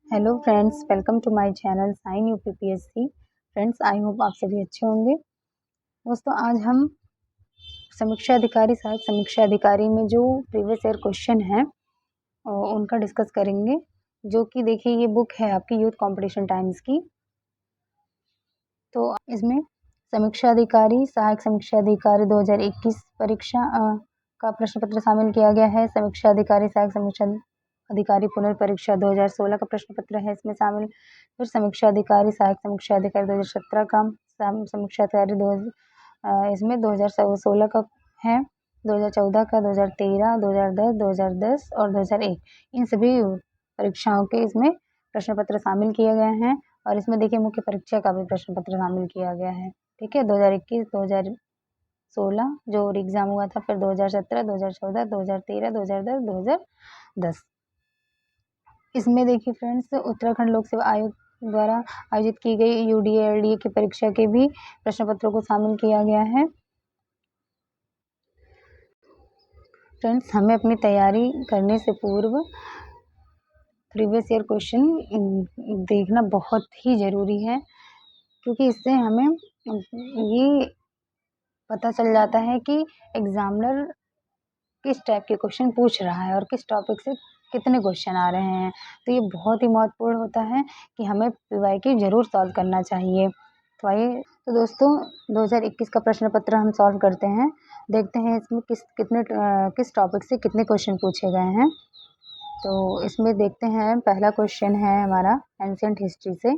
Hello friends, welcome to my channel sign UPPSC. Friends, I hope आप सभी अच्छे होंगे। दोस्तों, आज हम समीक्षा अधिकारी सहायक समीक्षा अधिकारी में जो प्रीवियस ईयर क्वेश्चन हैं उनका डिस्कस करेंगे, जो कि देखिए ये बुक है आपकी यूथ कंपटीशन टाइम्स की। तो इसमें समीक्षा अधिकारी सहायक समीक्षा अधिकारी 2021 परीक्षा का प्रश्न पत्र शामिल किया गया है। समीक्षा अधिकारी सहायक समीक्षा अधिकारी पुनर्परीक्षा 2016 का प्रश्न पत्र है इसमें शामिल। फिर समीक्षा अधिकारी सहायक समीक्षा अधिकारी 2017 का समीक्षा अधिकारी इसमें 2016 का है, 2014 का, 2013, 2010, 2010 और 2001 इन सभी परीक्षाओं के इसमें प्रश्न पत्र शामिल किए गए हैं। और इसमें देखिए मुख्य परीक्षा का भी प्रश्न पत्र शामिल किया गया है। ठीक है, 2021, 2016 जो एग्जाम हुआ था, फिर 2017, 2014, 2013, 2010, 2010। इसमें देखिए फ्रेंड्स, उत्तराखंड लोक सेवा आयोग द्वारा आयोजित की गई यूडीए एलडीए की परीक्षा के भी प्रश्न पत्रों को शामिल किया गया है। फ्रेंड्स, हमें अपनी तैयारी करने से पूर्व प्रीवियस ईयर क्वेश्चन देखना बहुत ही ज़रूरी है, क्योंकि इससे हमें ये पता चल जाता है कि एग्जामिनर किस टाइप के क्वेश्चन पूछ रहा है और किस टॉपिक से कितने क्वेश्चन आ रहे हैं। तो ये बहुत ही महत्वपूर्ण होता है कि हमें पीवाईक्यू जरूर सॉल्व करना चाहिए। तो आइए, तो दोस्तों 2021 का प्रश्न पत्र हम सॉल्व करते हैं। देखते हैं इसमें किस टॉपिक से कितने क्वेश्चन पूछे गए हैं। तो इसमें देखते हैं, पहला क्वेश्चन है हमारा एंशिएंट हिस्ट्री से।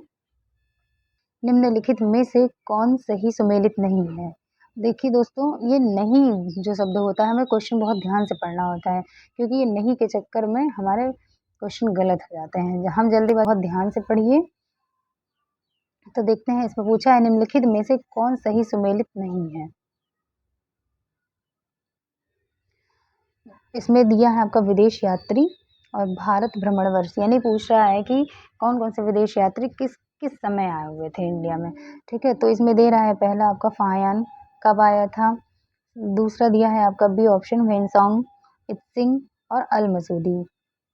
निम्नलिखित में से कौन सही सुमेलित नहीं है। देखिए दोस्तों, ये नहीं जो शब्द होता है, हमें क्वेश्चन बहुत ध्यान से पढ़ना होता है, क्योंकि ये नहीं के चक्कर में हमारे क्वेश्चन गलत हो जाते हैं। हम जल्दी बहुत ध्यान से पढ़िए। तो देखते हैं, इसमें पूछा है निम्नलिखित में से कौन सही सुमेलित नहीं है। इसमें दिया है आपका विदेश यात्री और भारत भ्रमणवर्ष, यानी पूछ रहा है कि कौन कौन से विदेश यात्री किस किस समय आए हुए थे इंडिया में। ठीक है, तो इसमें दे रहा है पहला आपका फायान कब आया था। दूसरा दिया है आपका बी ऑप्शन वेनसोंग, इत्सिंग और अल मसूदी।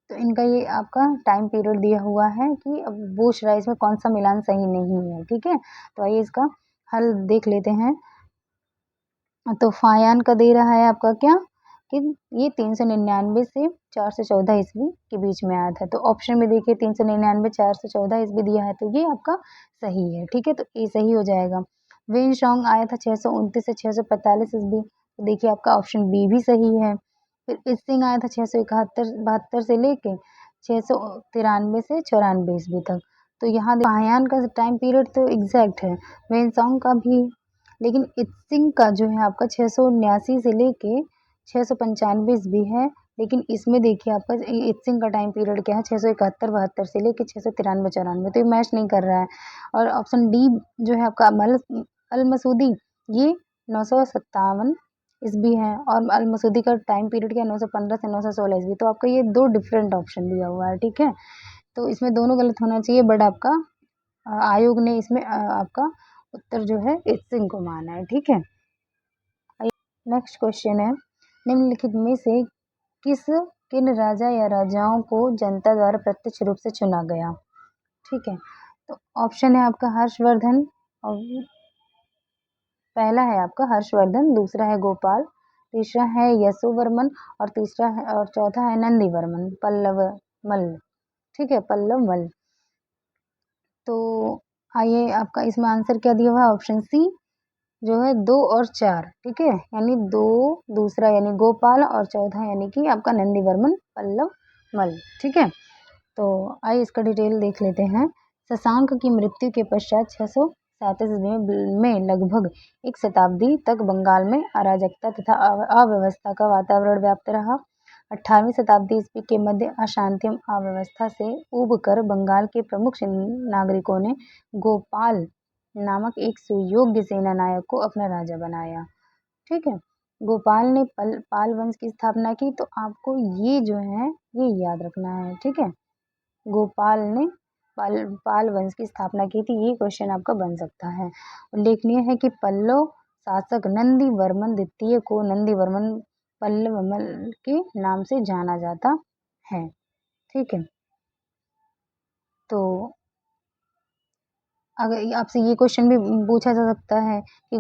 तो इनका ये आपका टाइम पीरियड दिया हुआ है कि अब पूछ रहा है इसमें कौन सा मिलान सही नहीं है। ठीक है, तो आइए इसका हल देख लेते हैं। तो फायान का दे रहा है आपका क्या कि ये 399 से 414 ईस्वी के बीच में आया था। तो ऑप्शन में देखिए 399, 414 ईस्वी दिया है, तो ये आपका सही है। ठीक है, तो ये सही हो जाएगा। वेनसोंग आया था 629 से 645 ईस्वी, तो देखिए आपका ऑप्शन बी भी सही है। फिर इत्सिंग आया था 671-72 से लेके 693 से 94 ईस्वी तक। तो यहाँ फायान का टाइम पीरियड तो एग्जैक्ट है, वेनसोंग का भी, लेकिन इत्सिंग का जो है आपका 679 से लेके 695 ईस्वी है। लेकिन इसमें देखिए आपका इत्सिंग का टाइम पीरियड क्या है, 671-72 से लेके 693-94, तो ये मैच नहीं कर रहा है। और ऑप्शन डी जो है आपका अल मसूदी, ये 957 ईस्वी है, और अल मसूदी का टाइम पीरियड क्या 915 से 916 ईस्वी। तो आपका ये दो डिफरेंट ऑप्शन दिया हुआ है। ठीक है, तो इसमें दोनों गलत होना चाहिए, बट आपका आयोग ने इसमें आपका उत्तर जो है इत्सिंग को माना है। ठीक है, नेक्स्ट क्वेश्चन है, निम्नलिखित में से किन राजा या राजाओं को जनता द्वारा प्रत्यक्ष रूप से चुना गया। ठीक है, तो ऑप्शन है आपका हर्षवर्धन, और पहला है आपका हर्षवर्धन, दूसरा है गोपाल, तीसरा है यशोवर्मन, और चौथा है नंदीवर्मन पल्लवमल। ठीक है, पल्लवमल। तो आइए, आपका इसमें आंसर क्या दिया हुआ है, ऑप्शन सी जो है 2 और 4। ठीक है, यानी 2 दूसरा यानी गोपाल, और चौथा यानी कि आपका नंदीवर्मन पल्लवमल। ठीक है, तो आइए इसका डिटेल देख लेते हैं। शशांक की मृत्यु के पश्चात 637 में लगभग एक शताब्दी तक बंगाल में अराजकता तथा अव्यवस्था का वातावरण व्याप्त रहा। 18वीं शताब्दी ईस्वी के मध्य अशांति अव्यवस्था से उबकर बंगाल के प्रमुख नागरिकों ने गोपाल नामक एक सुयोग्य सेना नायक को अपना राजा बनाया। ठीक है, गोपाल ने पाल वंश की स्थापना की, तो आपको ये जो है ये याद रखना है। ठीक है, गोपाल ने पाल वंश की स्थापना की थी, ये क्वेश्चन आपका बन सकता है। उल्लेखनीय है कि पल्लव शासक नंदीवर्मन द्वितीय को नंदीवर्मन पल्लवमल के नाम से जाना जाता है। ठीक है, अगर आपसे ये क्वेश्चन भी पूछा जा सकता है कि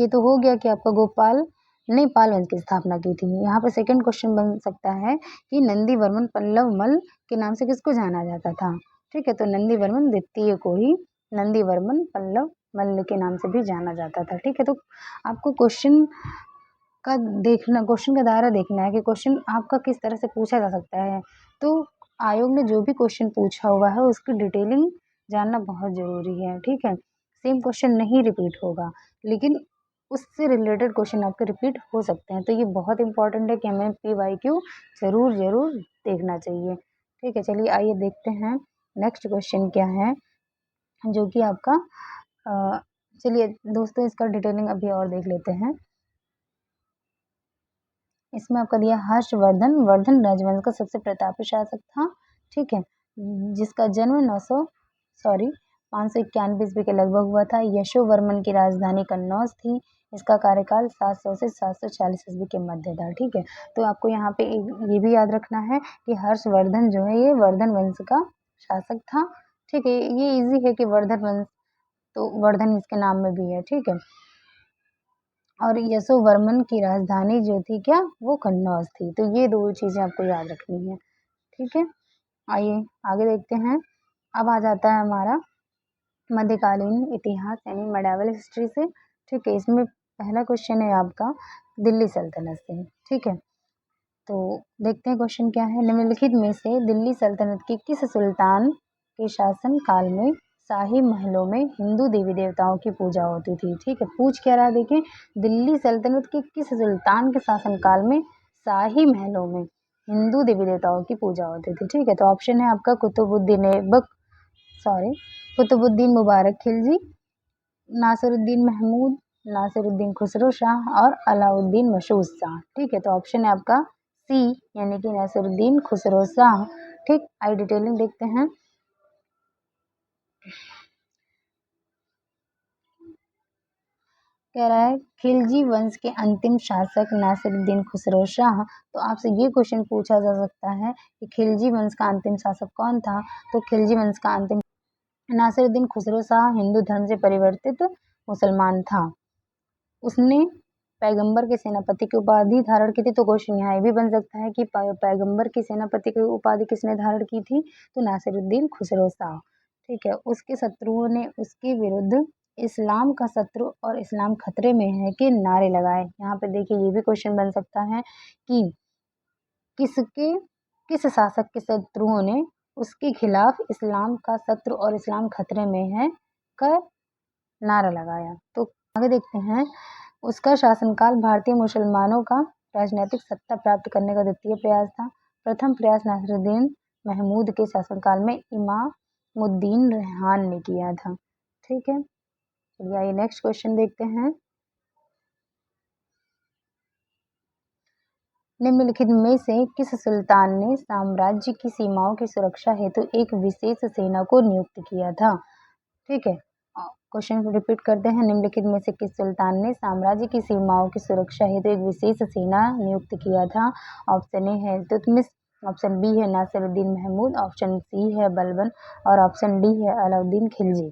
ये तो हो गया कि आपका गोपाल ने पाल वंश की स्थापना की थी। यहाँ पर सेकंड क्वेश्चन बन सकता है कि नंदीवर्मन पल्लव मल के नाम से किसको जाना जाता था। ठीक है, तो नंदीवर्मन द्वितीय को ही नंदीवर्मन पल्लव मल्ल के नाम से भी जाना जाता था। ठीक है, तो आपको क्वेश्चन का दायरा देखना है कि क्वेश्चन आपका किस तरह से पूछा जा सकता है। तो आयोग ने जो भी क्वेश्चन पूछा हुआ है उसकी डिटेलिंग जानना बहुत ज़रूरी है। ठीक है, सेम क्वेश्चन नहीं रिपीट होगा, लेकिन उससे रिलेटेड क्वेश्चन आपके रिपीट हो सकते हैं। तो ये बहुत इंपॉर्टेंट है कि हमें PYQ ज़रूर देखना चाहिए। ठीक है, चलिए आइए देखते हैं नेक्स्ट क्वेश्चन क्या है, जो कि आपका चलिए दोस्तों इसका डिटेलिंग अभी और देख लेते हैं। इसमें आपका दिया हर्षवर्धन वर्धन राजवंश का सबसे प्रतापी शासक था। ठीक है, जिसका जन्म 591 ईस्वी के लगभग हुआ था। यशोवर्मन की राजधानी कन्नौज थी। इसका कार्यकाल 700 से 740 ईस्वी के मध्य था। ठीक है, तो आपको यहाँ पे ये भी याद रखना है कि हर्षवर्धन जो है ये वर्धन वंश का शासक था। ठीक है, ये इजी है कि वर्धन वंश, तो वर्धन इसके नाम में भी है। ठीक है, और यशोवर्मन की राजधानी जो थी क्या, वो कन्नौज थी। तो ये दो चीज़ें आपको याद रखनी है। ठीक है, आइए आगे देखते हैं। अब आ जाता है हमारा मध्यकालीन इतिहास यानी मेडावल हिस्ट्री से। ठीक है, इसमें पहला क्वेश्चन है आपका दिल्ली सल्तनत से। ठीक है, तो देखते हैं क्वेश्चन क्या है। निम्नलिखित में से दिल्ली सल्तनत की किस सुल्तान के शासन काल में शाही महलों में हिंदू देवी देवताओं की पूजा होती थी। ठीक है, पूछ क्या रहा देखिए, दिल्ली सल्तनत के किस सुल्तान के शासन काल में शाही महलों में हिंदू देवी देवताओं की पूजा होती थी। ठीक है, तो ऑप्शन है आपका कुतुबुद्दीन मुबारक खिलजी, नासिरुद्दीन महमूद, नासिरुद्दीन खुसरो शाह और अलाउद्दीन मशहूद शाह। ठीक है, तो ऑप्शन है आपका सी यानी कि नासिरुद्दीन खुसरो शाह। ठीक, आई डिटेलिंग देखते हैं। कह रहा है खिलजी वंश के अंतिम शासक नासिरुद्दीन खुसरो शाह। तो आपसे ये क्वेश्चन पूछा जा सकता है कि खिलजी वंश का अंतिम शासक कौन था। तो खिलजी वंश का अंतिम नासिरुद्दीन खुसरो शाह हिंदू धर्म से परिवर्तित मुसलमान था। उसने पैगंबर के सेनापति की उपाधि धारण की थी। तो क्वेश्चन यहाँ ये भी बन सकता है कि पैगंबर की सेनापति की उपाधि किसने धारण की थी। तो नासिरुद्दीन खुसरो शाह। ठीक है, उसके शत्रुओं ने उसके विरुद्ध इस्लाम का शत्रु और इस्लाम खतरे में है के नारे लगाए। यहाँ पे देखिए ये भी क्वेश्चन बन सकता है कि किस शासक के शत्रुओं ने उसके खिलाफ इस्लाम का शत्रु और इस्लाम खतरे में है का नारा लगाया। तो आगे देखते हैं। उसका शासनकाल भारतीय मुसलमानों का राजनीतिक सत्ता प्राप्त करने का द्वितीय प्रयास था। प्रथम प्रयास नासिरुद्दीन महमूद के शासनकाल में इमामुद्दीन रेहान ने किया था। ठीक है, चलिए आइए नेक्स्ट क्वेश्चन देखते हैं। निम्नलिखित में से किस सुल्तान ने साम्राज्य की सीमाओं की सुरक्षा हेतु एक विशेष सेना को नियुक्त किया था। ठीक है, क्वेश्चन को रिपीट करते हैं। निम्नलिखित में से किस सुल्तान ने साम्राज्य की सीमाओं की सुरक्षा हेतु एक विशेष सेना नियुक्त किया था। ऑप्शन ए है इल्तुतमिश, ऑप्शन बी है नासिरुद्दीन महमूद, ऑप्शन सी है बलबन और ऑप्शन डी है अलाउद्दीन खिलजी।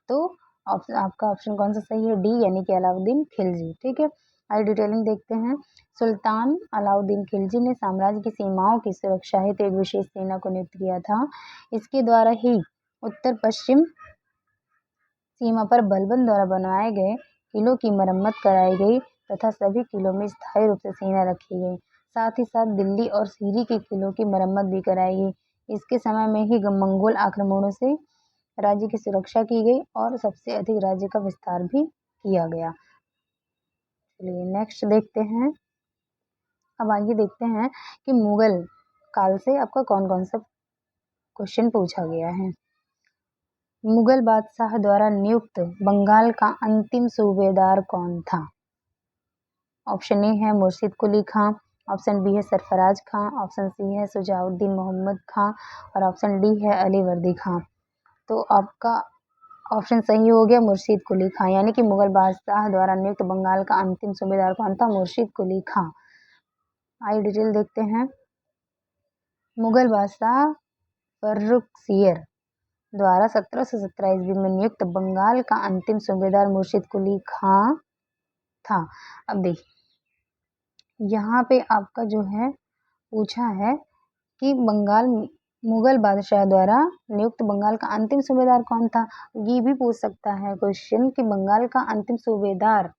तो आपका ऑप्शन कौन सा सही है, डी यानी कि अलाउद्दीन खिलजी। ठीक है, आई डिटेलिंग देखते हैं। सुल्तान अलाउद्दीन खिलजी ने साम्राज्य की सीमाओं की सुरक्षा हेतु एक विशेष सेना को नियुक्त किया था। इसके द्वारा ही उत्तर पश्चिम सीमा पर बलबन द्वारा बनवाए गए किलों की मरम्मत कराई गई तथा सभी किलों में स्थायी रूप से सेना रखी गई। साथ ही साथ दिल्ली और सीरी के किलों की मरम्मत भी कराई गई। इसके समय में ही मंगोल आक्रमणों से राज्य की सुरक्षा की गई और सबसे अधिक राज्य का विस्तार भी किया गया। चलिए नेक्स्ट देखते हैं। अब आगे देखते हैं कि मुगल काल से आपका कौन कौन सा क्वेश्चन पूछा गया है। मुगल बादशाह द्वारा नियुक्त बंगाल का अंतिम सूबेदार कौन था। ऑप्शन ए है मुर्शिद कुली खां, ऑप्शन बी है सरफराज खां, ऑप्शन सी है शुजाउद्दीन मोहम्मद खां और ऑप्शन डी है अली वर्दी खां। तो आपका ऑप्शन सही हो गया मुर्शिद कुली खां, यानी कि मुगल बादशाह द्वारा नियुक्त बंगाल का अंतिम सूबेदार कौन था, मुर्शिद कुली खां। आई डिटेल देखते हैं। मुगल बादशाह फर्रुखसियर द्वारा 1717 ईस्वी में नियुक्त बंगाल का अंतिम सूबेदार मुर्शिद कुली खां था। अब देखिए यहाँ पे आपका जो है पूछा है कि बंगाल मुगल बादशाह द्वारा नियुक्त बंगाल का अंतिम सूबेदार कौन था। ये भी पूछ सकता है क्वेश्चन कि बंगाल का अंतिम सूबेदार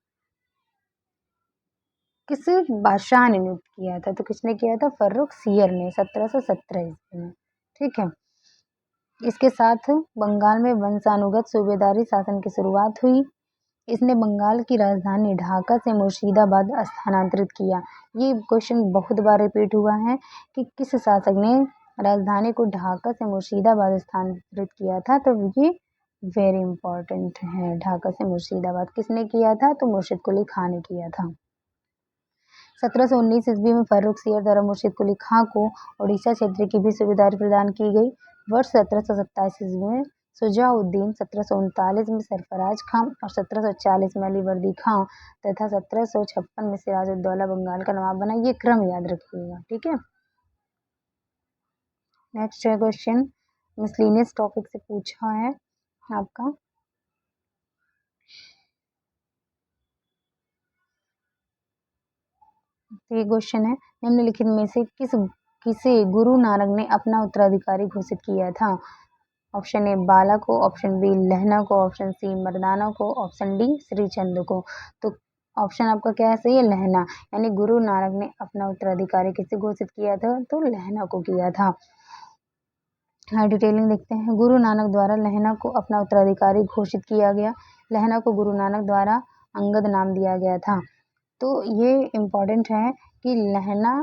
किस बादशाह ने नियुक्त किया था। तो किसने किया था, फर्रुख सियर ने 1717 ईस्वी में। ठीक है, इसके साथ बंगाल में वंशानुगत सूबेदारी शासन की शुरुआत हुई। इसने बंगाल की राजधानी ढाका से मुर्शिदाबाद स्थानांतरित किया। ये क्वेश्चन बहुत बार रिपीट हुआ है कि किस शासक ने राजधानी को ढाका से मुर्शिदाबाद स्थानांतरित किया था। तो ये वेरी इंपॉर्टेंट है, ढाका से मुर्शिदाबाद किसने किया था, तो मुर्शिद कुली खां ने किया था। 1719 ईस्वी में फर्रुख सियर द्वारा मुर्शिद कुली खां को उड़ीसा क्षेत्र की भी सूबेदारी प्रदान की गई। वर्ष 1727 ईस्वी में सुजाउद्दीन, 1739 में सरफराज खां और 1740 में अलीवर्दी खां तथा 1756 में सिराजुद्दौला बंगाल का नवाब बना। ये क्रम याद रखिएगा। ठीक है, नेक्स्ट है क्वेश्चन मिसलिनियस टॉपिक से पूछा है आपका। तो ये क्वेश्चन है, निम्नलिखित में से किसे गुरु नानक ने अपना उत्तराधिकारी घोषित किया था। ऑप्शन ए बाला को, ऑप्शन बी लहना को, ऑप्शन सी मर्दाना को, ऑप्शन डी श्रीचंद को। तो ऑप्शन आपका क्या है सही है, लहना। यानी गुरु नानक ने अपना उत्तराधिकारी किसे घोषित किया था, तो लहना को किया था। हाँ, डिटेलिंग देखते हैं। गुरु नानक द्वारा लहना को अपना उत्तराधिकारी घोषित किया गया। लहना को गुरु नानक द्वारा अंगद नाम दिया गया था। तो ये इम्पोर्टेंट है कि लहना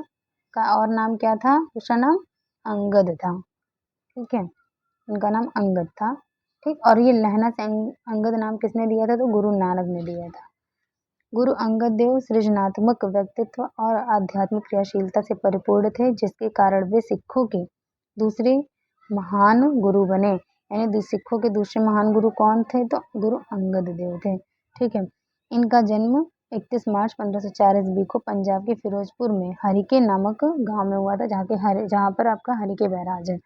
का और नाम क्या था, दूसरा नाम अंगद था। ठीक है, उनका नाम अंगद था। ठीक, और ये लहना से अंगद नाम किसने दिया था, तो गुरु नानक ने दिया था। गुरु अंगद देव सृजनात्मक व्यक्तित्व और आध्यात्मिक क्रियाशीलता से परिपूर्ण थे, जिसके कारण वे सिखों के दूसरे महान गुरु बने। यानी सिखों के दूसरे महान गुरु कौन थे, तो गुरु अंगद देव थे। ठीक है, इनका जन्म 31 मार्च 1504 ईस्वी को पंजाब के फिरोजपुर में हरिके नामक गांव में हुआ था, जहाँ पर आपका हरिके बैराज है।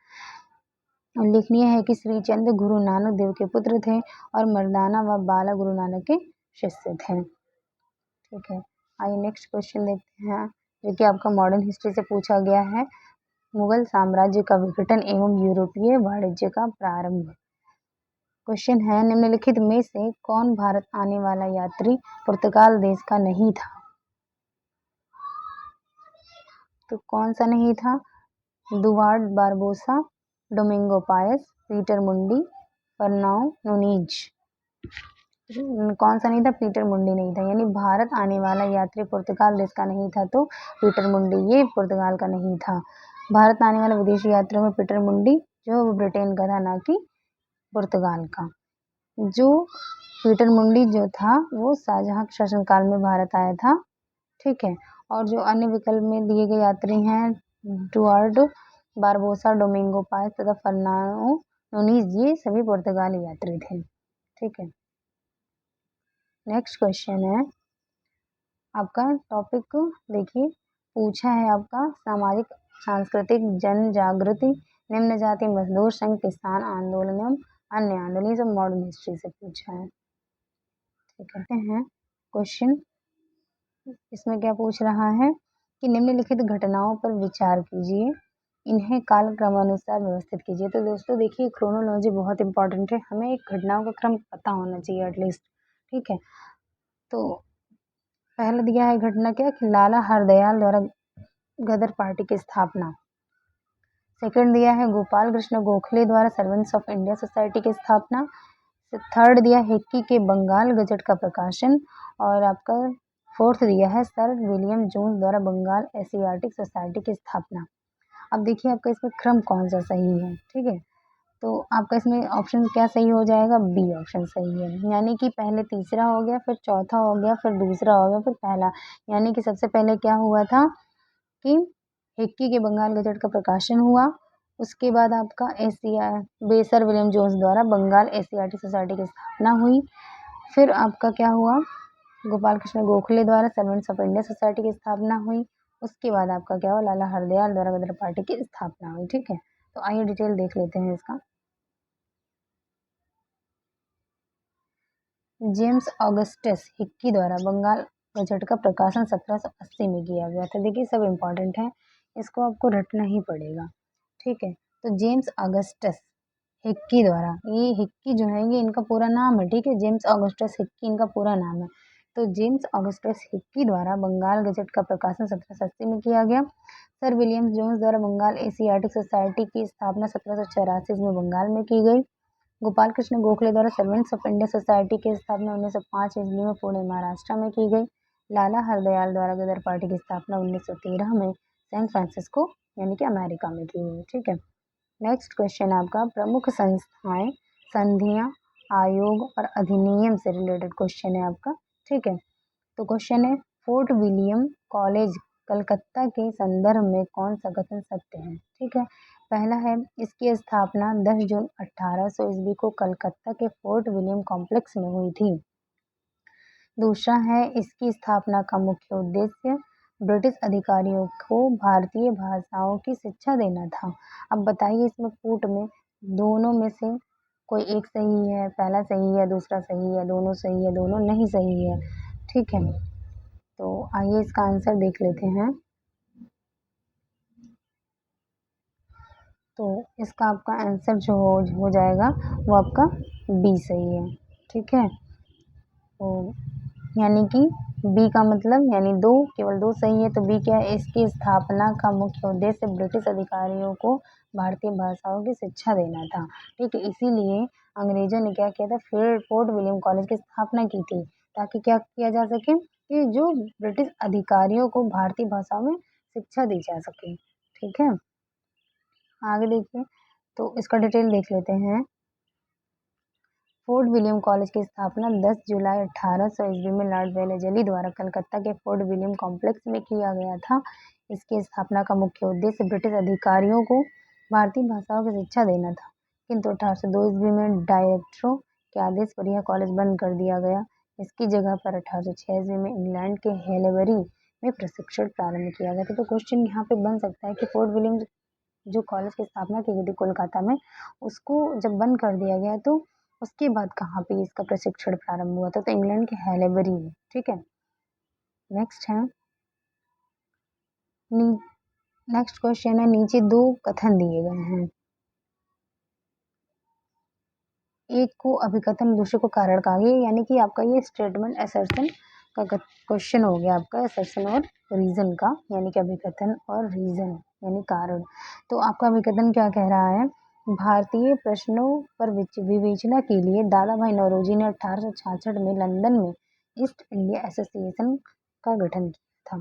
उल्लेखनीय है कि श्रीचंद गुरु नानक देव के पुत्र थे और मर्दाना व बाला गुरु नानक के शिष्य थे। ठीक है, आइए नेक्स्ट क्वेश्चन देखते हैं, जो कि आपका मॉडर्न हिस्ट्री से पूछा गया है। मुगल साम्राज्य का विघटन एवं यूरोपीय वाणिज्य का प्रारंभ। क्वेश्चन है, निम्नलिखित में से कौन भारत आने वाला यात्री पुर्तगाल देश का नहीं था। तो कौन सा नहीं था, दुवार्ड बारबोसा, डोमिंगो पायस, पीटर मुंडी, फर्नाओ नूनीज। कौन सा नहीं था, पीटर मुंडी नहीं था। यानी भारत आने वाला यात्री पुर्तगाल देश का नहीं था, तो पीटर मुंडी ये पुर्तगाल का नहीं था। भारत आने वाला विदेशी यात्रियों में पीटर मुंडी जो ब्रिटेन का था, ना कि पुर्तगाल का। जो पीटर मुंडी जो था वो शाहजहां के शासनकाल में भारत आया था। ठीक है, और जो अन्य विकल्प में दिए गए यात्री हैं डुआर्ड बारबोसा, डोमिंगो पायस तथा फर्नाओ नूनीज, ये सभी पुर्तगाली यात्री थे। ठीक है, नेक्स्ट क्वेश्चन है आपका टॉपिक देखिए, पूछा है आपका सामाजिक सांस्कृतिक जन जागृति, निम्न जाति मजदूर संघ, किसान आंदोलन एवं अन्य आंदोलन, सब मॉडर्न हिस्ट्री से पूछा है। ठीक है क्वेश्चन, इसमें क्या पूछ रहा है कि निम्नलिखित घटनाओं पर विचार कीजिए, इन्हें कालक्रमानुसार व्यवस्थित कीजिए। तो दोस्तों देखिए, क्रोनोलॉजी बहुत इंपॉर्टेंट है, हमें एक घटनाओं का क्रम पता होना चाहिए एटलीस्ट। ठीक है, तो पहला दिया है घटना क्या कि लाला हरदयाल द्वारा गदर पार्टी की स्थापना। सेकंड दिया है गोपाल कृष्ण गोखले द्वारा सर्वेंट्स ऑफ इंडिया सोसाइटी की स्थापना। थर्ड दिया हिक्की के बंगाल गजट का प्रकाशन। और आपका फोर्थ दिया है सर विलियम जोन्स द्वारा बंगाल एशियाटिक सोसाइटी की स्थापना। अब देखिए आपका इसमें क्रम कौन सा सही है। ठीक है, तो आपका इसमें ऑप्शन क्या सही हो जाएगा, बी ऑप्शन सही है। यानी कि पहले तीसरा हो गया, फिर चौथा हो गया, फिर दूसरा हो गया, फिर पहला। यानी कि सबसे पहले क्या हुआ था कि हिक्की के बंगाल गजट का प्रकाशन हुआ। उसके बाद आपका सर विलियम जोन्स द्वारा बंगाल एशियाटिक सोसाइटी की स्थापना हुई। फिर आपका क्या हुआ, गोपाल कृष्ण गोखले द्वारा सर्वेंट्स ऑफ इंडिया सोसाइटी की स्थापना हुई। उसके बाद आपका क्या हुआ, लाला हरदयाल द्वारा गदर पार्टी की स्थापना हुई। ठीक है, तो आइए डिटेल देख लेते हैं इसका। जेम्स ऑगस्टस हिक्की द्वारा बंगाल गजट का प्रकाशन 1780 में किया गया था। देखिए सब इम्पोर्टेंट है, इसको आपको रटना ही पड़ेगा। ठीक है, तो जेम्स ऑगस्टस हिक्की द्वारा, ये हिक्की जो है ये इनका पूरा नाम है। ठीक है, जेम्स ऑगस्टस हिक्की इनका पूरा नाम है। तो जेम्स ऑगस्टस हिक्की द्वारा बंगाल गजट का प्रकाशन 1780 में किया गया। सर विलियम जोन्स द्वारा बंगाल एशियाटिक सोसाइटी की स्थापना 1784 में बंगाल में की गई। गोपाल कृष्ण गोखले द्वारा सर्वेंट्स ऑफ इंडिया सोसाइटी की स्थापना 1905 ईस्वी में पुणे महाराष्ट्र में की गई। लाला हरदयाल द्वारा गदर पार्टी की स्थापना 1913 में सैन फ्रांसिस्को यानी कि अमेरिका में की गई। ठीक है, नेक्स्ट क्वेश्चन आपका प्रमुख संस्थाएं, संधियां, आयोग और अधिनियम से रिलेटेड क्वेश्चन है आपका। ठीक है, तो क्वेश्चन है फोर्ट विलियम कॉलेज कलकत्ता के संदर्भ में कौन सा कथन सत्य है। ठीक है, पहला है इसकी स्थापना 10 जून 1800 ईस्वी को कलकत्ता के फोर्ट विलियम कॉम्प्लेक्स में हुई थी। दूसरा है इसकी स्थापना का मुख्य उद्देश्य ब्रिटिश अधिकारियों को भारतीय भाषाओं की शिक्षा देना था। अब बताइए इसमें कूट में दोनों में से कोई एक सही है, पहला सही है, दूसरा सही है, दोनों सही है, दोनों नहीं सही है। ठीक है, तो आइए इसका आंसर देख लेते हैं। तो इसका आपका आंसर जो हो जाएगा वो आपका बी सही है। ठीक है, तो यानी कि बी का मतलब यानी दो, केवल दो सही है। तो बी क्या है, इसकी स्थापना का मुख्य उद्देश्य ब्रिटिश अधिकारियों को भारतीय भाषाओं की शिक्षा देना था। ठीक है, इसीलिए अंग्रेजों ने क्या किया था, फिर फोर्ट विलियम कॉलेज की स्थापना की थी, ताकि क्या किया जा सके कि जो ब्रिटिश अधिकारियों को भारतीय भाषाओं में शिक्षा दी जा सके। ठीक है, आगे देखिए, तो इसका डिटेल देख लेते हैं। फोर्ट विलियम कॉलेज की स्थापना 10 जुलाई 1800 ईस्वी में लॉर्ड वेलेजली द्वारा कलकत्ता के फोर्ट विलियम कॉम्प्लेक्स में किया गया था। इसकी स्थापना का मुख्य उद्देश्य ब्रिटिश अधिकारियों को भारतीय भाषाओं की शिक्षा देना था, किंतु 1802 ईस्वी में डायरेक्टरों के आदेश पर यह कॉलेज बंद कर दिया गया। इसकी जगह पर 1806 ईस्वी में इंग्लैंड के हेलेबरी में प्रशिक्षण प्रारंभ किया गया था। तो क्वेश्चन यहाँ पे बन सकता है कि फोर्ट विलियम जो कॉलेज की स्थापना की गई थी कोलकाता में, उसको जब बंद कर दिया गया तो उसके बाद कहाँ पे इसका प्रशिक्षण प्रारंभ हुआ था, तो इंग्लैंड के हेलेबरी में। ठीक है, नेक्स्ट है नेक्स्ट क्वेश्चन है नीचे दो कथन दिए गए हैं, एक को अभिकथन दूसरे को कारण कहा गया, यानी कि आपका ये स्टेटमेंट असर्शन का क्वेश्चन हो गया आपका, असर्शन और रीजन का, यानी कि अभिकथन और रीजन यानी कारण। तो आपका अभिकथन क्या कह रहा है, भारतीय प्रश्नों पर विवेचना के लिए दादा भाई नौरोजी ने 1866 में लंदन में ईस्ट इंडिया एसोसिएशन का गठन किया था।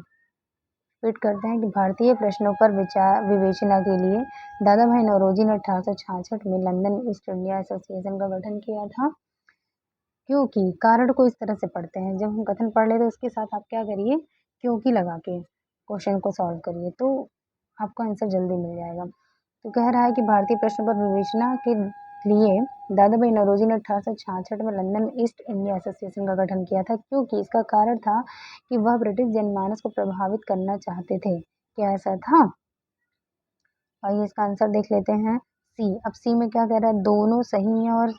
रिपीट करते हैं कि भारतीय प्रश्नों पर विवेचना के लिए दादा भाई नौरोजी ने 1866 में लंदन ईस्ट इंडिया एसोसिएशन का गठन किया था। क्योंकि कारण को इस तरह से पढ़ते हैं, जब हम कथन पढ़ ले तो उसके साथ आप क्या करिए, क्योंकि लगा के क्वेश्चन को सॉल्व करिए, तो आपको आंसर जल्दी मिल जाएगा। तो कह रहा है कि भारतीय प्रश्न पर विवेचना के लिए दादा भाई नौरोजी ने 1866 में लंदन में ईस्ट इंडिया एसोसिएशन का गठन किया था, क्योंकि इसका कारण था कि वह ब्रिटिश जनमानस को प्रभावित करना चाहते थे। क्या ऐसा था? आइए इसका आंसर देख लेते हैं, सी। अब सी में क्या कह रहा है, दोनों सही है और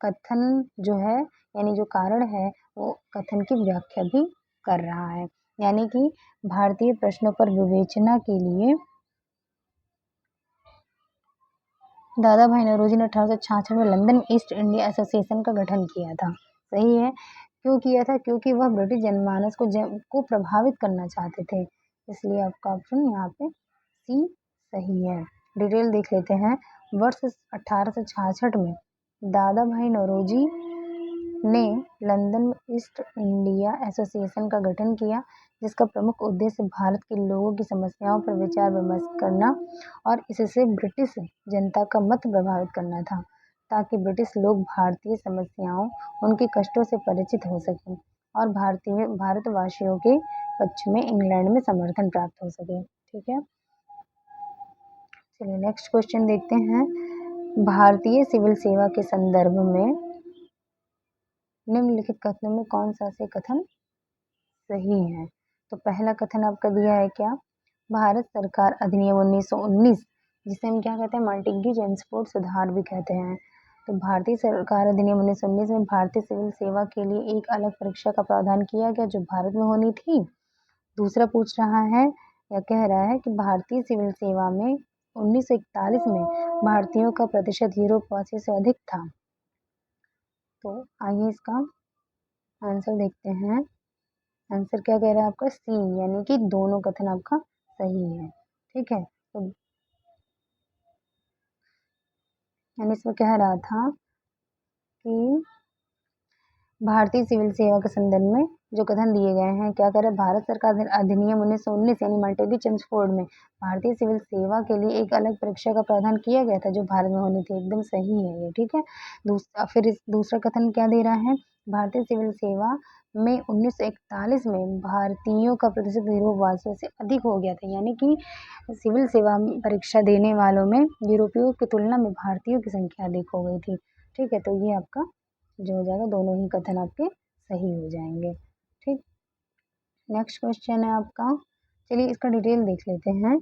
कथन जो है यानी जो कारण है वो कथन की व्याख्या भी कर रहा है, यानी कि भारतीय प्रश्नों पर विवेचना के लिए दादा भाई नौरोजी ने 1866 में लंदन ईस्ट इंडिया एसोसिएशन का गठन किया था। सही है, क्यों किया था, क्योंकि वह ब्रिटिश जनमानस को प्रभावित करना चाहते थे, इसलिए आपका ऑप्शन यहाँ पे सी सही है। डिटेल देख लेते हैं, वर्ष 1866 में दादा भाई नौरोजी ने लंदन में ईस्ट इंडिया एसोसिएशन का गठन किया, जिसका प्रमुख उद्देश्य भारत के लोगों की समस्याओं पर विचार विमर्श करना और इससे ब्रिटिश जनता का मत प्रभावित करना था, ताकि ब्रिटिश लोग भारतीय समस्याओं, उनके कष्टों से परिचित हो सकें और भारतवासियों के पक्ष में इंग्लैंड में समर्थन प्राप्त हो सके। ठीक है, चलिए नेक्स्ट क्वेश्चन देखते हैं, भारतीय सिविल सेवा के संदर्भ में निम्नलिखित कथनों में कौन सा से कथन सही है। तो पहला कथन आपका दिया है क्या, भारत सरकार अधिनियम 1919, जिसे हम क्या कहते हैं, मल्टीग्यू ट्रांसपोर्ट सुधार भी कहते हैं, तो भारतीय सरकार अधिनियम 1919 में भारतीय सिविल सेवा के लिए एक अलग परीक्षा का प्रावधान किया गया जो भारत में होनी थी। दूसरा पूछ रहा है या कह रहा है कि भारतीय सिविल सेवा में 1941 में भारतीयों का प्रतिशत यूरोपवासियों से अधिक था। तो आइए इसका आंसर देखते हैं। आंसर क्या कह रहा है आपका सी, यानी कि दोनों कथन आपका सही है। ठीक है, तो यानी इसमें कह रहा था कि भारतीय सिविल सेवा के संदर्भ में जो कथन दिए गए हैं, क्या कह रहे हैं, भारत सरकार अधिनियम 1919 यानी मार्टेली चेम्सफोर्ड में भारतीय सिविल सेवा के लिए एक अलग परीक्षा का प्रावधान किया गया था जो भारत में होनी थी। एकदम सही है ये। ठीक है, फिर दूसरा कथन क्या दे रहा है, भारतीय सिविल सेवा में 1941 में भारतीयों का प्रतिशत यूरोपवासियों से अधिक हो गया था, यानी कि सिविल सेवा परीक्षा देने वालों में यूरोपियों की तुलना में भारतीयों की संख्या अधिक हो गई थी। ठीक है, तो ये आपका जो हो जाएगा, दोनों ही कथन आपके सही हो जाएंगे। ठीक, नेक्स्ट क्वेश्चन है आपका, चलिए इसका डिटेल देख लेते हैं।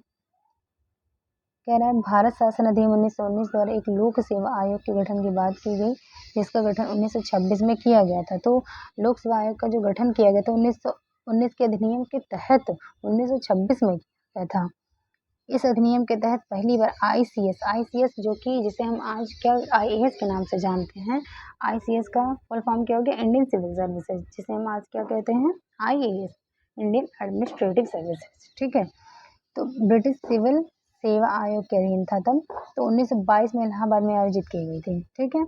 कह रहा है भारत शासन अधिनियम 1919 द्वारा एक लोक सेवा आयोग के गठन की बात की गई, जिसका गठन 1926 में किया गया था। तो लोक सेवा आयोग का जो गठन किया गया था 1919 के अधिनियम के तहत 1926 में किया गया था। इस अधिनियम के तहत पहली बार आईसीएस जो कि जिसे हम आज क्या आईएएस के नाम से जानते हैं, आईसीएस का फुल फॉर्म क्या हो गया, इंडियन सिविल सर्विसेज, जिसे हम आज क्या कहते हैं, आईएएस, इंडियन एडमिनिस्ट्रेटिव सर्विसेज। ठीक है, तो ब्रिटिश सिविल सेवा आयोग के अधीन था तब। तो 1922 में इलाहाबाद में आयोजित की गई थी। ठीक है,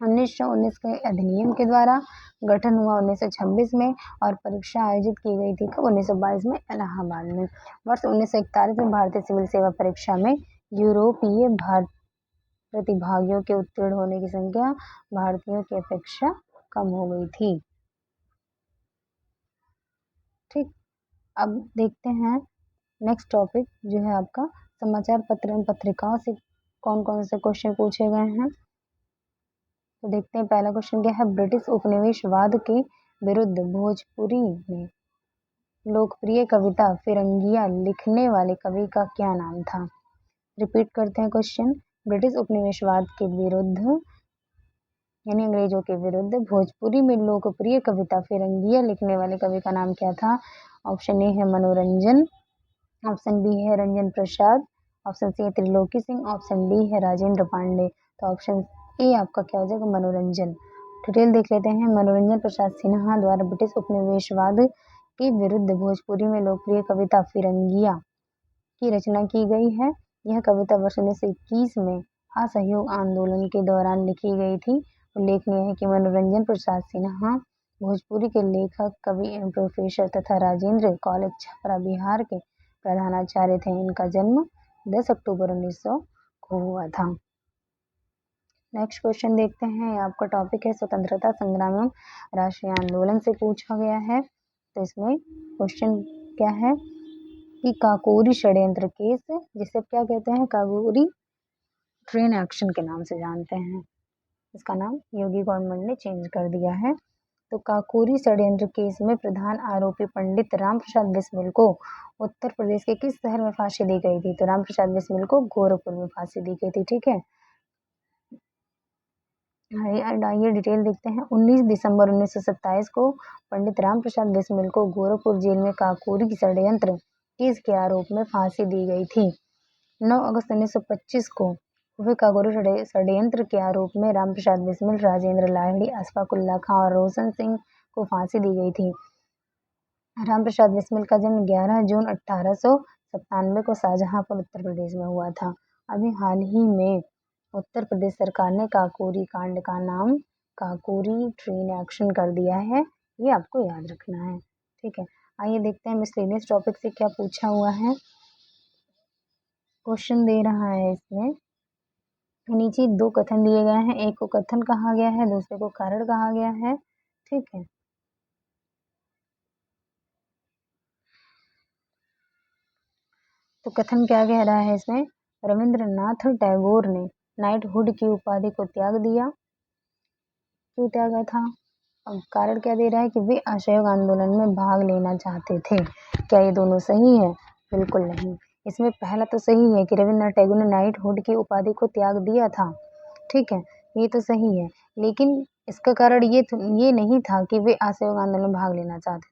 1919 के अधिनियम के द्वारा गठन हुआ 1926 में और परीक्षा आयोजित की गई थी कब, 1922 में इलाहाबाद में। वर्ष 1941 में भारतीय सिविल सेवा परीक्षा में यूरोपीय प्रतिभागियों के उत्तीर्ण होने की संख्या भारतीयों की अपेक्षा कम हो गई थी। ठीक, अब देखते हैं नेक्स्ट टॉपिक जो है आपका समाचार पत्र एवं पत्रिकाओं से कौन कौन से क्वेश्चन पूछे गए हैं। तो देखते हैं पहला क्वेश्चन क्या है, ब्रिटिश उपनिवेशवाद के विरुद्ध भोजपुरी में लोकप्रिय कविता फिरंगिया लिखने वाले कवि का क्या नाम था। रिपीट करते हैं क्वेश्चन, ब्रिटिश उपनिवेशवाद के विरुद्ध यानी अंग्रेजों के विरुद्ध भोजपुरी में लोकप्रिय कविता फिरंगिया लिखने वाले कवि का नाम क्या था। ऑप्शन ए है मनोरंजन, ऑप्शन बी है रंजन प्रसाद, ऑप्शन सी है त्रिलोकी सिंह, ऑप्शन डी है राजेंद्र पांडे। तो ऑप्शन ए आपका क्या हो जाएगा, मनोरंजन। डिटेल देख लेते हैं। मनोरंजन प्रसाद सिन्हा द्वारा ब्रिटिश उपनिवेशवाद के विरुद्ध भोजपुरी में लोकप्रिय कविता फिरंगिया की रचना की गई है। यह कविता वर्ष 1921 में असहयोग आंदोलन के दौरान लिखी गई थी। उल्लेखनीय है कि मनोरंजन प्रसाद सिन्हा भोजपुरी के लेखक, कवि एवं प्रोफेसर तथा राजेंद्र कॉलेज छपरा बिहार के प्रधानाचार्य थे। इनका जन्म 10 अक्टूबर 1900 को हुआ था। नेक्स्ट क्वेश्चन देखते हैं, आपका टॉपिक है स्वतंत्रता संग्राम एवं राष्ट्रीय आंदोलन से पूछा गया है। तो इसमें क्वेश्चन क्या है कि काकोरी षड्यंत्र केस, जिसे क्या कहते हैं, काकोरी ट्रेन एक्शन के नाम से जानते हैं। इसका नाम योगी गवर्नमेंट ने चेंज कर दिया है। तो काकोरी षड्यंत्र केस में प्रधान आरोपी पंडित राम प्रसाद बिस्मिल को उत्तर प्रदेश के किस शहर में फांसी दी गई थी। तो राम प्रसाद बिस्मिल को गोरखपुर में फांसी दी गई थी। ठीक है, आइए डिटेल देखते हैं। 19 दिसंबर 1927 को पंडित राम प्रसाद बिस्मिल को गोरखपुर जेल में काकोरी षड्यंत्र केस के आरोप में फांसी दी गई थी। 9 अगस्त 1925 को हुए काकोरी षड्यंत्र के आरोप में राम प्रसाद बिस्मिल, राजेंद्र लाहिड़ी, अशफाक उल्ला खां और रोशन सिंह को फांसी दी गई थी। राम प्रसाद बिस्मिल का जन्म 11 जून 1897 को शाहजहांपुर उत्तर प्रदेश में हुआ था। अभी हाल ही में उत्तर प्रदेश सरकार ने काकोरी कांड का नाम काकोरी ट्रेन एक्शन कर दिया है, ये आपको याद रखना है। ठीक है, आइए देखते हैं मिसलेनियस टॉपिक से क्या पूछा हुआ है। क्वेश्चन दे रहा है इसमें, नीचे 2 कथन दिए गए हैं, एक को कथन कहा गया है, दूसरे को कारण कहा गया है। ठीक है, तो कथन क्या कह रहा है इसमें, रविंद्रनाथ टैगोर ने नाइटहुड की उपाधि को त्याग दिया। क्यों त्यागा था। अब कारण क्या दे रहा है कि वे असहयोग आंदोलन में भाग लेना चाहते थे। क्या ये दोनों सही है? बिल्कुल नहीं। इसमें पहला तो सही है कि रविंद्रनाथ टैगोर ने नाइटहुड की उपाधि को त्याग दिया था। ठीक है, ये तो सही है, लेकिन इसका कारण ये नहीं था कि वे असहयोग आंदोलन में भाग लेना चाहते थे।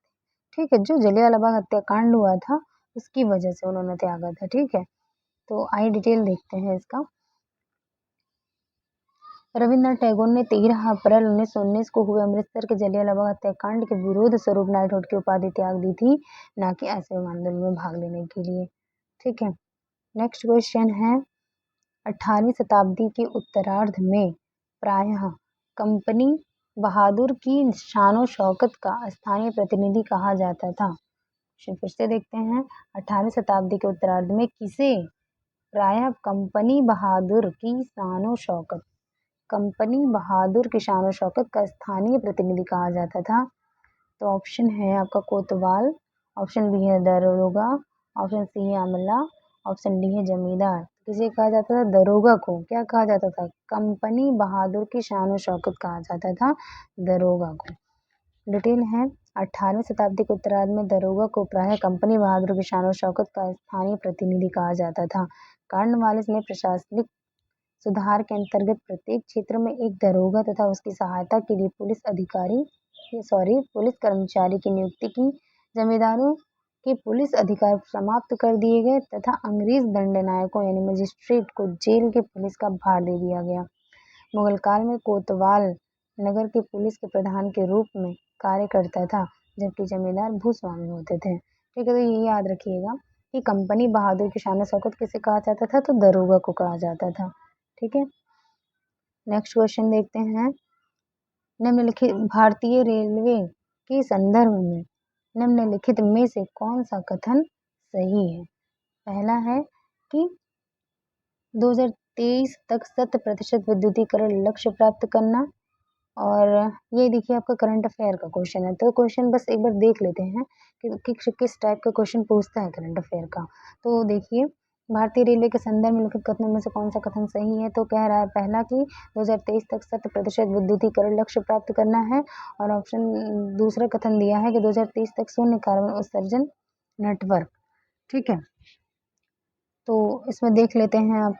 ठीक है, जो जलियांवाला बाग हत्याकांड हुआ था, उसकी वजह से उन्होंने त्यागा था, ठीक है? तो आइए डिटेल देखते हैं इसका। रविन्द्रनाथ टैगोर ने 13 अप्रैल 1919 को हुए अमृतसर के जलियांवाला बाग हत्याकांड के विरोध स्वरूप नाइटहुड की उपाधि त्याग दी थी, ना कि असहयोग आंदोलन में भाग लेने के लिए। ठीक है, नेक्स्ट क्वेश्चन है 18वीं शताब्दी के उत्तरार्ध में प्रायः कंपनी बहादुर की शानो शौकत का स्थानीय प्रतिनिधि कहा जाता था। फिर से देखते हैं 18वीं शताब्दी के उत्तरार्ध में किसे प्रायः कंपनी बहादुर की शानो शौकत का स्थानीय प्रतिनिधि कहा जाता था। तो ऑप्शन है आपका कोतवाल, ऑप्शन बी है दरोगा, ऑप्शन सी है अमला, ऑप्शन डी है जमींदार। किसे कहा जाता था? दरोगा को क्या कहा जाता था? कंपनी बहादुर की शान और शौकत कहा जाता था दरोगा को। डिटेल है 18वीं शताब्दी के उत्तरार्ध में दरोगा को प्रायः कंपनी बहादुर की शान और शौकत का स्थानीय प्रतिनिधि कहा जाता था। कॉर्नवालिस ने प्रशासनिक सुधार के अंतर्गत प्रत्येक क्षेत्र में एक दरोगा तथा उसकी सहायता के लिए पुलिस कर्मचारी की नियुक्ति की। जमींदारों के पुलिस अधिकार समाप्त कर दिए गए तथा अंग्रेज दंडनायकों यानी मजिस्ट्रेट को जेल के पुलिस का भार दे दिया गया। मुगल काल में कोतवाल नगर के पुलिस के प्रधान के रूप में कार्य करता था, जबकि जमींदार भूस्वामी होते थे। ठीक है, तो ये याद रखिएगा कि कंपनी बहादुर की शान शौकत किसे कहा जाता था? तो दरोगा को कहा जाता था। ठीक है, नेक्स्ट क्वेश्चन देखते हैं। निम्नलिखित भारतीय रेलवे के संदर्भ में निम्नलिखित में से कौन सा कथन सही है? पहला है कि 2023 तक 100% विद्युतीकरण लक्ष्य प्राप्त करना। और ये देखिए आपका करंट अफेयर का क्वेश्चन है, तो क्वेश्चन बस एक बार देख लेते हैं कि किस टाइप का क्वेश्चन पूछता है करंट अफेयर का। तो देखिए भारतीय रेलवे के संदर्भ में लिखित कथनों में से कौन सा कथन सही है? तो कह रहा है पहला कि 2023 तक 100% विद्युतीकरण लक्ष्य प्राप्त करना है। और ऑप्शन दूसरा कथन दिया है कि 2030 तक शून्य कार्बन उत्सर्जन नेटवर्क। ठीक है, तो इसमें देख लेते हैं आप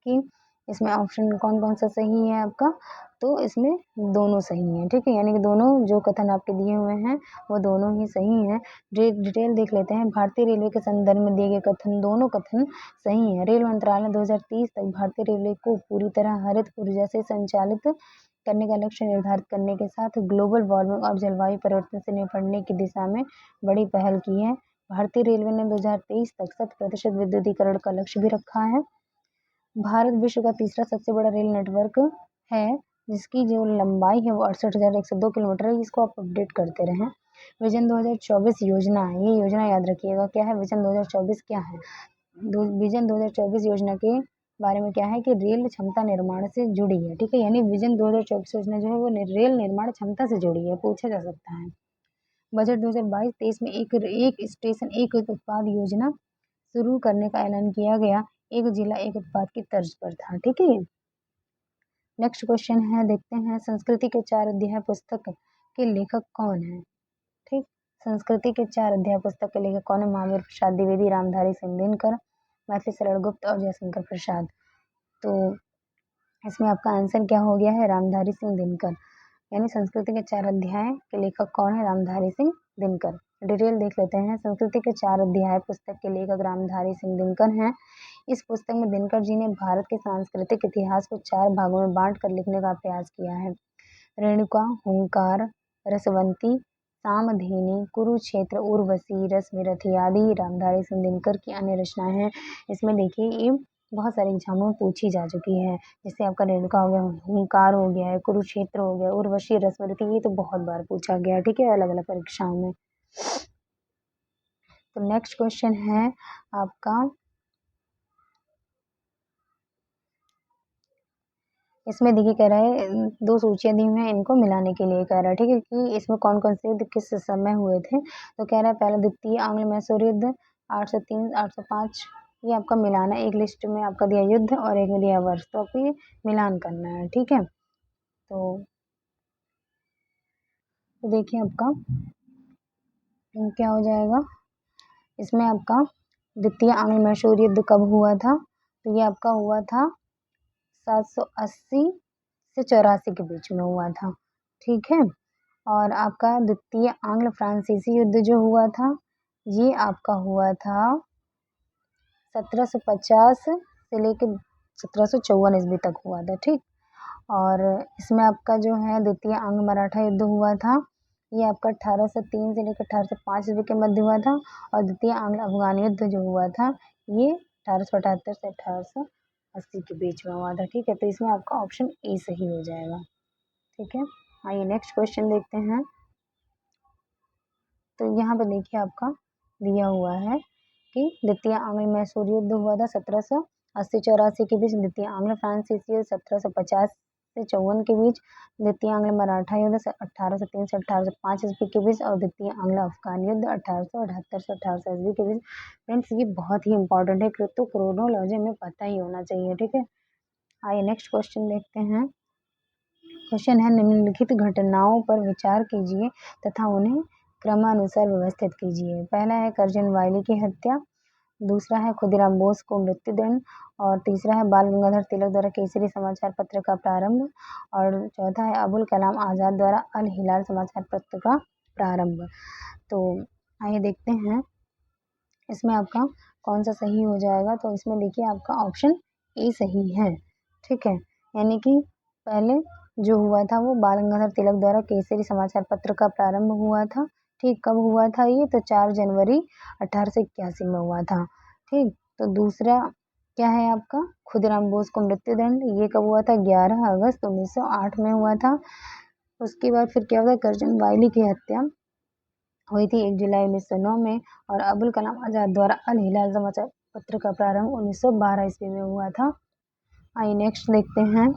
कि इसमें ऑप्शन कौन कौन सा सही है आपका। तो इसमें दोनों सही हैं। ठीक है, यानी कि दोनों जो कथन आपके दिए हुए हैं वो दोनों ही सही हैं। डिटेल देख लेते हैं। भारतीय रेलवे के संदर्भ में दिए गए कथन दोनों कथन सही हैं। रेल मंत्रालय 2030 तक भारतीय रेलवे को पूरी तरह हरित ऊर्जा से संचालित करने का लक्ष्य निर्धारित करने के साथ ग्लोबल वार्मिंग और जलवायु परिवर्तन से निपटने की दिशा में बड़ी पहल की है। भारतीय रेलवे ने 2023 तक 100% विद्युतीकरण का लक्ष्य भी रखा है। भारत विश्व का तीसरा सबसे बड़ा रेल नेटवर्क है, जिसकी जो लंबाई है वो 68,102 किलोमीटर है। इसको आप अपडेट करते रहें। विजन 2024 योजना, ये योजना याद रखिएगा क्या है? विजन 2024 क्या है? विजन 2024 योजना के बारे में क्या है कि रेल क्षमता निर्माण से जुड़ी है। ठीक है, यानी विजन 2024 योजना जो है वो रेल निर्माण क्षमता से जुड़ी है, पूछा जा सकता है। बजट 2022-23 में एक स्टेशन एक उत्पाद योजना शुरू करने का ऐलान किया गया। एक जिला एक उत्पाद की तर्ज पर था। ठीक है, नेक्स्ट क्वेश्चन है, देखते हैं संस्कृति के 4 अध्याय पुस्तक के लेखक कौन है? ठीक, संस्कृति के 4 अध्याय पुस्तक के लेखक कौन है? महावीर प्रसाद द्विवेदी, रामधारी सिंह दिनकर, मैथिली शरण गुप्त और जयशंकर प्रसाद। तो इसमें आपका आंसर क्या हो गया है? रामधारी सिंह दिनकर। यानी संस्कृति के 4 अध्याय के लेखक कौन है? रामधारी सिंह दिनकर। डिटेल देख लेते हैं। संस्कृति के 4 अध्याय पुस्तक के लेखक रामधारी सिंह दिनकर हैं। इस पुस्तक में दिनकर जी ने भारत के सांस्कृतिक इतिहास को 4 भागों में बांट कर लिखने का प्रयास किया है। रेणुका, हुंकार, रसवंती, सामधेनी, कुरुक्षेत्र, उर्वशी, रसविरथी आदि रामधारी सिंह दिनकर की अन्य रचनाएं हैं। इसमें देखिए ये बहुत सारे एग्जामों में पूछी जा चुकी है। जैसे आपका रेणुका हो गया, हुंकार हो गया है, कुरुक्षेत्र हो गया, उर्वशी, रसवंती, ये तो बहुत बार पूछा गया। ठीक है, अलग अलग परीक्षाओं में। तो नेक्स्ट क्वेश्चन है आपका, इसमें देखिए कह रहा है 2 सूचियाँ दी हुई हैं, इनको मिलाने के लिए कह रहा है। ठीक है, कि इसमें कौन कौन से युद्ध किस समय हुए थे। तो कह रहा है पहला द्वितीय आंग्ल मैसूर युद्ध 803 805, ये आपका मिलाना है। एक लिस्ट में आपका दिया युद्ध और एक में दिया वर्ष, तो आपको ये मिलान करना है। ठीक है, तो देखिए आपका क्या हो जाएगा। इसमें आपका द्वितीय आंग्ल मैसूर युद्ध कब हुआ था? तो ये आपका हुआ था 780 से 84 के बीच में हुआ था, ठीक है। और आपका द्वितीय आंग्ल फ्रांसीसी युद्ध जो हुआ था, ये आपका हुआ था 1750 से लेकर 1754 ईस्वी तक हुआ था, ठीक। और इसमें आपका जो है द्वितीय आंग्ल मराठा युद्ध हुआ था, ये आपका 1803 से लेकर 1805 ईस्वी के मध्य हुआ था। और द्वितीय आंग्ल अफगान युद्ध जो हुआ था, ये 1878 से 1880 के बीच में हुआ था, ठीक है। तो इसमें आपका ऑप्शन ए सही हो जाएगा, ठीक है। आइए नेक्स्ट क्वेश्चन देखते हैं। तो यहाँ पे देखिए आपका दिया हुआ है कि द्वितीय आंग्ल मैसूर युद्ध हुआ था 1780-84 के बीच, द्वितीय आंग्ल फ्रांसीसी युद्ध 1750 से 54 के बीच, द्वितीय आंग्ल मराठा युद्ध 1803 से 1805 ईस्वी के बीच, और द्वितीय आंग्ल अफगान युद्ध 1878 से 1800 ईस्वी के बीच। फ्रेंड्स ये बहुत ही इंपॉर्टेंट है, तो क्रोनोलॉजी में पता ही होना चाहिए, ठीक है। आइए नेक्स्ट क्वेश्चन देखते हैं। क्वेश्चन है, निम्नलिखित घटनाओं पर विचार कीजिए तथा उन्हें क्रमानुसार व्यवस्थित कीजिए। पहला है करजन वायली की हत्या, दूसरा है खुदीराम बोस को मृत्युदंड, और तीसरा है बाल गंगाधर तिलक द्वारा केसरी समाचार पत्र का प्रारंभ, और चौथा है अबुल कलाम आज़ाद द्वारा अल हिलाल समाचार पत्र का प्रारंभ। तो आइए देखते हैं इसमें आपका कौन सा सही हो जाएगा। तो इसमें देखिए आपका ऑप्शन ए सही है, ठीक है। यानी कि पहले जो हुआ था वो बाल गंगाधर तिलक द्वारा केसरी समाचार पत्र का प्रारंभ हुआ था, ठीक। कब हुआ था ये? तो 4 जनवरी 1881 में हुआ था, ठीक। तो दूसरा क्या है आपका खुदीराम बोस को मृत्युदंड, ये कब हुआ था? 11 अगस्त 1908 में हुआ था। उसके बाद फिर क्या हुआ? करजन वायली की हत्या हुई थी 1 जुलाई 1909 में, और अबुल कलाम आज़ाद द्वारा अल हिलाल समाचार पत्र का प्रारंभ 1912 ईस्वी में हुआ था। आइए नेक्स्ट देखते हैं।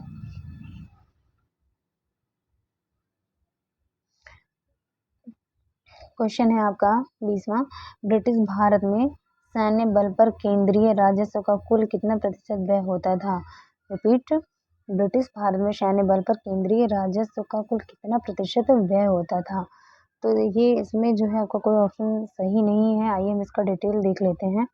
क्वेश्चन है आपका 20वां, ब्रिटिश भारत में सैन्य बल पर केंद्रीय राजस्व का कुल कितना प्रतिशत व्यय होता था? रिपीट, ब्रिटिश भारत में सैन्य बल पर केंद्रीय राजस्व का कुल कितना प्रतिशत व्यय होता था? तो देखिए इसमें जो है आपका कोई ऑप्शन सही नहीं है। आइए हम इसका डिटेल देख लेते हैं।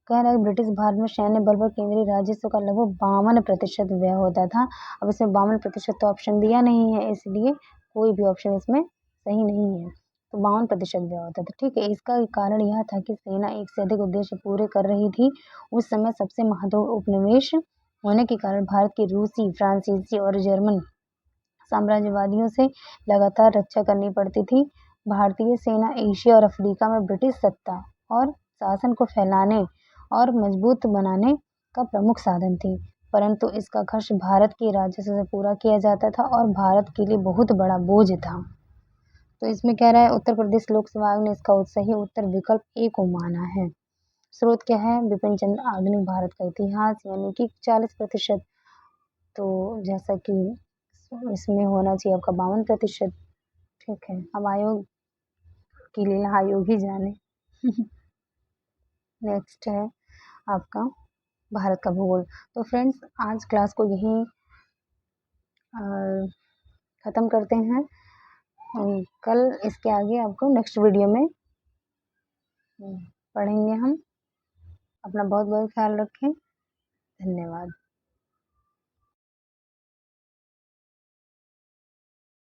कह रहा है ब्रिटिश भारत में सैन्य बल पर केंद्रीय राजस्व का लगभग 52% व्यय होता था। अब इसमें 52% तो ऑप्शन दिया नहीं है, इसलिए कोई भी ऑप्शन इसमें सही नहीं है। तो 52% व्यय होता था, ठीक है। इसका कारण यह था कि सेना एक से अधिक उद्देश्य पूरे कर रही थी। उस समय सबसे महत्वपूर्ण उपनिवेश होने के कारण भारत की रूसी, फ्रांसीसी और जर्मन साम्राज्यवादियों से लगातार रक्षा करनी पड़ती थी। भारतीय सेना एशिया और अफ्रीका में ब्रिटिश सत्ता और शासन को फैलाने और मजबूत बनाने का प्रमुख साधन थी, परंतु इसका खर्च भारत के राजस्व से पूरा किया जाता था और भारत के लिए बहुत बड़ा बोझ था। तो इसमें कह रहा है उत्तर प्रदेश लोक सेवा आयोग ने इसका सही उत्तर विकल्प ए को माना है। स्रोत क्या है? बिपिन चंद्र आधुनिक भारत का इतिहास, यानी कि 40%। तो जैसा कि इसमें होना चाहिए आपका 52%, ठीक है। अब आयोग की लीला आयोग ही जाने। नेक्स्ट है आपका भारत का भूगोल। तो फ्रेंड्स आज क्लास को यहीं ख़त्म करते हैं। कल इसके आगे आपको नेक्स्ट वीडियो में पढ़ेंगे हम। अपना बहुत बहुत ख्याल रखें। धन्यवाद।